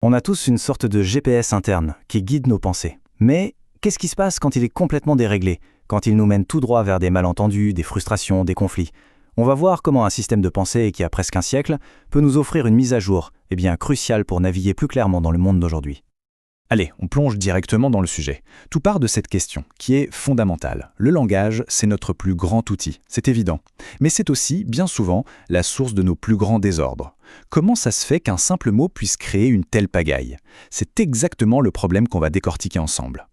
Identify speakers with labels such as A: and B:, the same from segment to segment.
A: On a tous une sorte de GPS interne qui guide nos pensées. Mais qu'est-ce qui se passe quand il est complètement déréglé, quand il nous mène tout droit vers des malentendus, des frustrations, des conflits? On va voir comment un système de pensée qui a presque un siècle peut nous offrir une mise à jour, cruciale pour naviguer plus clairement dans le monde d'aujourd'hui.
B: Allez, on plonge directement dans le sujet. Tout part de cette question, qui est fondamentale. Le langage, c'est notre plus grand outil, c'est évident. Mais c'est aussi, bien souvent, la source de nos plus grands désordres. Comment ça se fait qu'un simple mot puisse créer une telle pagaille? C'est exactement le problème qu'on va décortiquer ensemble.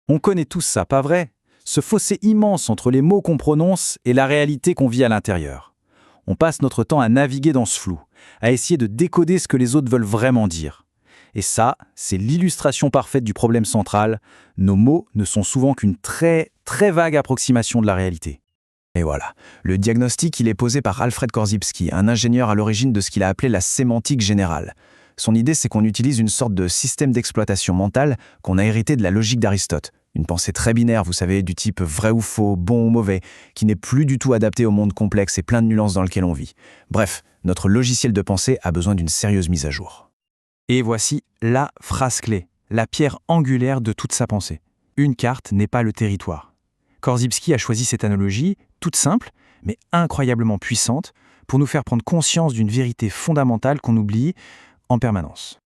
A: On connaît tous ça, pas vrai? Ce fossé immense entre les mots qu'on prononce et la réalité qu'on vit à l'intérieur. On passe notre temps à naviguer dans ce flou, à essayer de décoder ce que les autres veulent vraiment dire. Et ça, c'est l'illustration parfaite du problème central. Nos mots ne sont souvent qu'une très, très vague approximation de la réalité.
B: Et voilà, le diagnostic il est posé par Alfred Korzybski, un ingénieur à l'origine de ce qu'il a appelé la sémantique générale. Son idée, c'est qu'on utilise une sorte de système d'exploitation mentale qu'on a hérité de la logique d'Aristote. Une pensée très binaire, vous savez, du type vrai ou faux, bon ou mauvais, qui n'est plus du tout adaptée au monde complexe et plein de nuances dans lequel on vit. Bref, notre logiciel de pensée a besoin d'une sérieuse mise à jour.
A: Et voici la phrase clé, la pierre angulaire de toute sa pensée. Une carte n'est pas le territoire. Korzybski a choisi cette analogie, toute simple, mais incroyablement puissante, pour nous faire prendre conscience d'une vérité fondamentale qu'on oublie en permanence.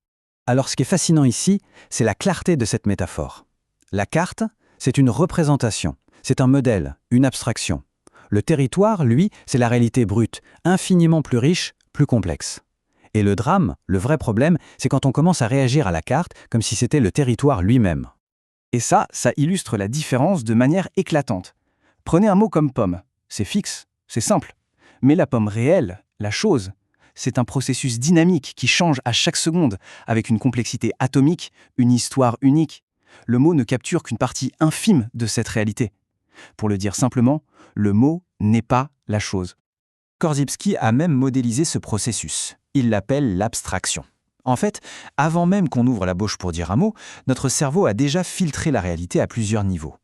A: Alors ce qui est fascinant ici, c'est la clarté de cette métaphore. La carte, c'est une représentation, c'est un modèle, une abstraction. Le territoire, lui, c'est la réalité brute, infiniment plus riche, plus complexe. Et le drame, le vrai problème, c'est quand on commence à réagir à la carte comme si c'était le territoire lui-même. Et ça illustre la différence de manière éclatante. Prenez un mot comme pomme. C'est fixe, c'est simple. Mais la pomme réelle, la chose, c'est un processus dynamique qui change à chaque seconde, avec une complexité atomique, une histoire unique. Le mot ne capture qu'une partie infime de cette réalité. Pour le dire simplement, le mot n'est pas la chose. Korzybski a même modélisé ce processus. Il l'appelle l'abstraction. En fait, avant même qu'on ouvre la bouche pour dire un mot, notre cerveau a déjà filtré la réalité à plusieurs niveaux.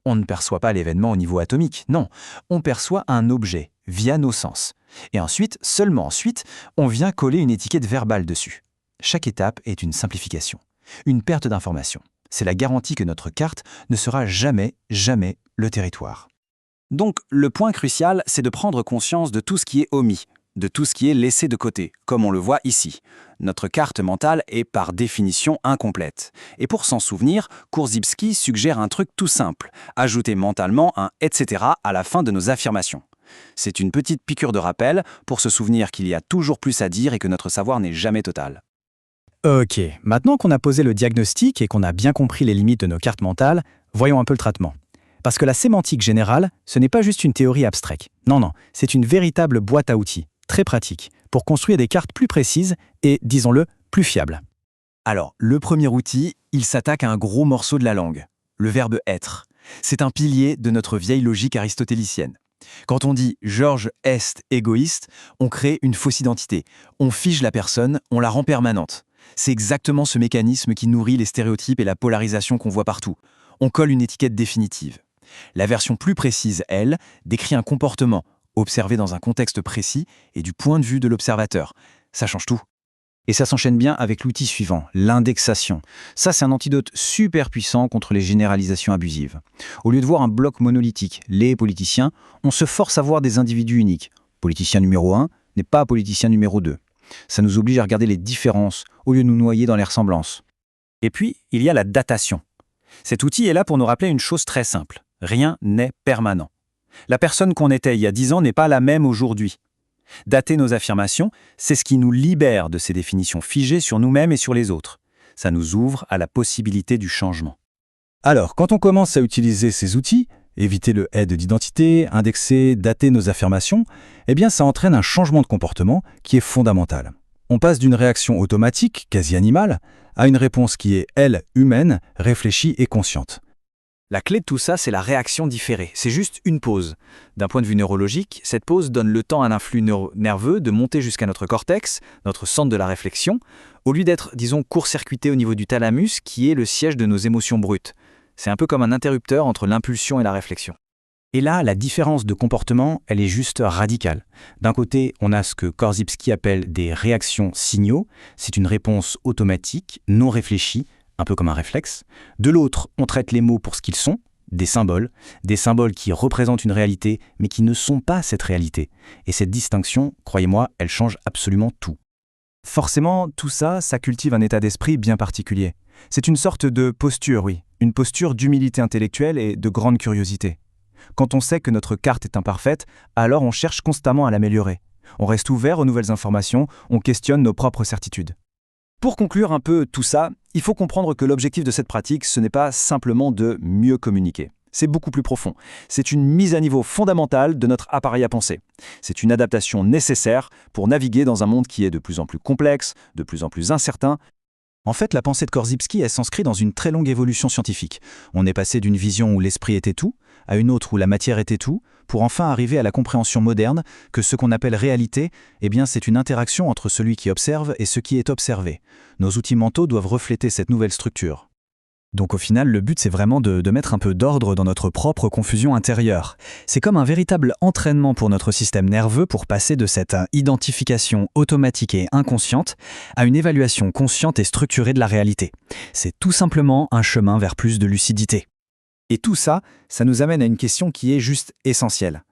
A: On ne perçoit pas l'événement au niveau atomique, non. On perçoit un objet, via nos sens. Et ensuite, seulement ensuite, on vient coller une étiquette verbale dessus. Chaque étape est une simplification, une perte d'information. C'est la garantie que notre carte ne sera jamais le territoire. Donc, le point crucial, c'est de prendre conscience de tout ce qui est omis, de tout ce qui est laissé de côté, comme on le voit ici. Notre carte mentale est par définition incomplète. Et pour s'en souvenir, Korzybski suggère un truc tout simple, ajouter mentalement un « etc. » à la fin de nos affirmations. C'est une petite piqûre de rappel pour se souvenir qu'il y a toujours plus à dire et que notre savoir n'est jamais total.
B: Ok, maintenant qu'on a posé le diagnostic et qu'on a bien compris les limites de nos cartes mentales, voyons un peu le traitement. Parce que la sémantique générale, ce n'est pas juste une théorie abstraite. Non, c'est une véritable boîte à outils, très pratique, pour construire des cartes plus précises et, disons-le, plus fiables.
A: Alors, le premier outil, il s'attaque à un gros morceau de la langue, le verbe « être ». C'est un pilier de notre vieille logique aristotélicienne. Quand on dit « Georges est égoïste », on crée une fausse identité. On fige la personne, on la rend permanente. C'est exactement ce mécanisme qui nourrit les stéréotypes et la polarisation qu'on voit partout. On colle une étiquette définitive. La version plus précise, elle, décrit un comportement, observé dans un contexte précis et du point de vue de l'observateur. Ça change tout. Et ça s'enchaîne bien avec l'outil suivant, l'indexation. Ça, c'est un antidote super puissant contre les généralisations abusives. Au lieu de voir un bloc monolithique, les politiciens, on se force à voir des individus uniques. Politicien numéro 1 n'est pas politicien numéro 2. Ça nous oblige à regarder les différences au lieu de nous noyer dans les ressemblances. Et puis, il y a la datation. Cet outil est là pour nous rappeler une chose très simple. Rien n'est permanent. La personne qu'on était il y a 10 ans n'est pas la même aujourd'hui. Dater nos affirmations, c'est ce qui nous libère de ces définitions figées sur nous-mêmes et sur les autres. Ça nous ouvre à la possibilité du changement. Alors, quand on commence à utiliser ces outils, éviter le aide d'identité, indexer, dater nos affirmations, ça entraîne un changement de comportement qui est fondamental. On passe d'une réaction automatique, quasi animale, à une réponse qui est, elle, humaine, réfléchie et consciente. La clé de tout ça, c'est la réaction différée. C'est juste une pause. D'un point de vue neurologique, cette pause donne le temps à l'influx nerveux de monter jusqu'à notre cortex, notre centre de la réflexion, au lieu d'être, disons, court-circuité au niveau du thalamus, qui est le siège de nos émotions brutes. C'est un peu comme un interrupteur entre l'impulsion et la réflexion. Et là, la différence de comportement, elle est juste radicale. D'un côté, on a ce que Korzybski appelle des réactions signaux. C'est une réponse automatique, non réfléchie, un peu comme un réflexe. De l'autre, on traite les mots pour ce qu'ils sont, des symboles qui représentent une réalité, mais qui ne sont pas cette réalité. Et cette distinction, croyez-moi, elle change absolument tout.
B: Forcément, tout ça, ça cultive un état d'esprit bien particulier. C'est une sorte de posture, oui, une posture d'humilité intellectuelle et de grande curiosité. Quand on sait que notre carte est imparfaite, alors on cherche constamment à l'améliorer. On reste ouvert aux nouvelles informations, on questionne nos propres certitudes. Pour conclure un peu tout ça, il faut comprendre que l'objectif de cette pratique, ce n'est pas simplement de mieux communiquer. C'est beaucoup plus profond. C'est une mise à niveau fondamentale de notre appareil à penser. C'est une adaptation nécessaire pour naviguer dans un monde qui est de plus en plus complexe, de plus en plus incertain. En fait, la pensée de Korzybski, elle s'inscrit dans une très longue évolution scientifique. On est passé d'une vision où l'esprit était tout, à une autre où la matière était tout, pour enfin arriver à la compréhension moderne que ce qu'on appelle réalité, eh bien, c'est une interaction entre celui qui observe et ce qui est observé. Nos outils mentaux doivent refléter cette nouvelle structure. Donc au final, le but, c'est vraiment de mettre un peu d'ordre dans notre propre confusion intérieure. C'est comme un véritable entraînement pour notre système nerveux pour passer de cette identification automatique et inconsciente à une évaluation consciente et structurée de la réalité. C'est tout simplement un chemin vers plus de lucidité. Et tout ça, ça nous amène à une question qui est juste essentielle.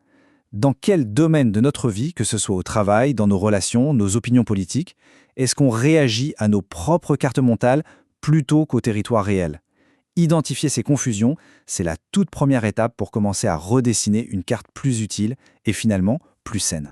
B: Dans quel domaine de notre vie, que ce soit au travail, dans nos relations, nos opinions politiques, est-ce qu'on réagit à nos propres cartes mentales plutôt qu'au territoire réel ? Identifier ces confusions, c'est la toute première étape pour commencer à redessiner une carte plus utile et finalement plus saine.